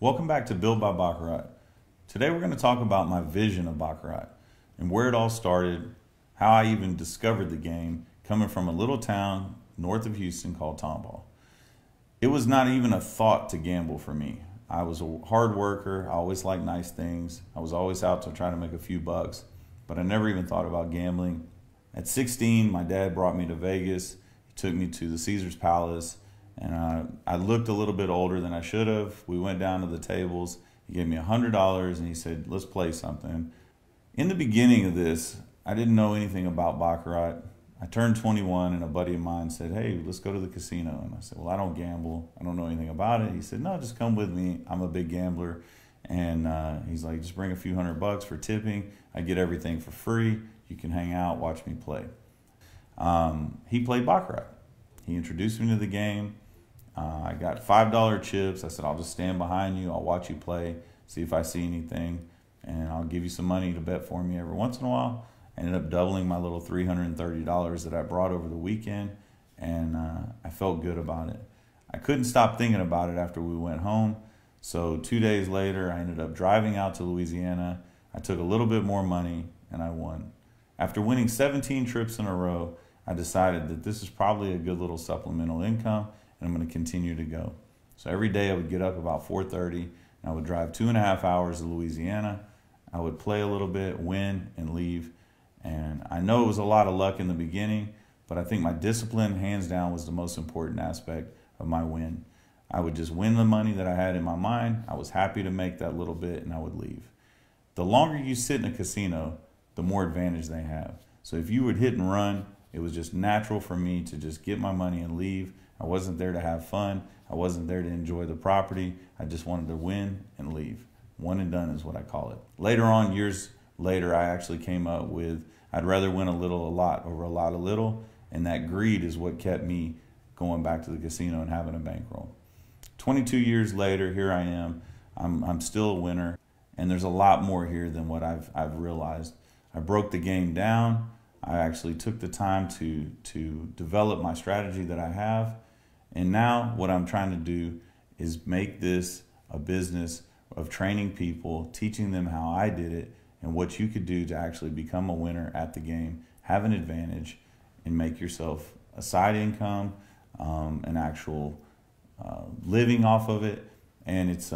Welcome back to Build by Baccarat. Today we're going to talk about my vision of Baccarat and where it all started, how I even discovered the game coming from a little town north of Houston called Tomball. It was not even a thought to gamble for me. I was a hard worker. I always liked nice things. I was always out to try to make a few bucks, but I never even thought about gambling. At 16, my dad brought me to Vegas. He took me to the Caesar's Palace, and I looked a little bit older than I should have. We went down to the tables. He gave me $100, and he said, let's play something. In the beginning of this, I didn't know anything about Baccarat. I turned 21, and a buddy of mine said, hey, let's go to the casino. And I said, well, I don't gamble. I don't know anything about it. He said, no, just come with me. I'm a big gambler. And he's like, just bring a few $100 for tipping. I get everything for free. You can hang out, watch me play. He played Baccarat. He introduced me to the game. I got $5 chips. I said, I'll just stand behind you. I'll watch you play, see if I see anything, and I'll give you some money to bet for me every once in a while. I ended up doubling my little $330 that I brought over the weekend, and I felt good about it. I couldn't stop thinking about it after we went home. So 2 days later, I ended up driving out to Louisiana. I took a little bit more money, and I won. After winning 17 trips in a row, I decided that this is probably a good little supplemental income, and I'm going to continue to go. So every day I would get up about 4:30, and I would drive 2.5 hours to Louisiana. I would play a little bit, win, and leave. And I know it was a lot of luck in the beginning, but I think my discipline, hands down, was the most important aspect of my win. I would just win the money that I had in my mind. I was happy to make that little bit, and I would leave. The longer you sit in a casino, the more advantage they have. So if you would hit and run, it was just natural for me to just get my money and leave. I wasn't there to have fun. I wasn't there to enjoy the property. I just wanted to win and leave. One and done is what I call it. Later on, years later, I actually came up with, I'd rather win a little a lot over a lot a little, and that greed is what kept me going back to the casino and having a bankroll. 22 years later, here I am. I'm still a winner, and there's a lot more here than what I've realized. I broke the game down. I actually took the time to develop my strategy that I have. And now what I'm trying to do is make this a business of training people, teaching them how I did it and what you could do to actually become a winner at the game, have an advantage, and make yourself a side income, an actual living off of it. And it's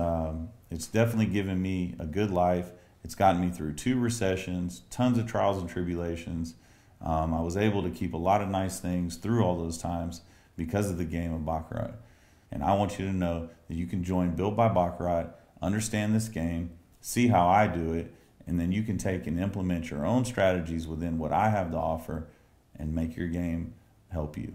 definitely given me a good life. It's gotten me through 2 recessions, tons of trials and tribulations. I was able to keep a lot of nice things through all those times because of the game of Baccarat. And I want you to know that you can join Build by Baccarat, understand this game, see how I do it, and then you can take and implement your own strategies within what I have to offer and make your game help you.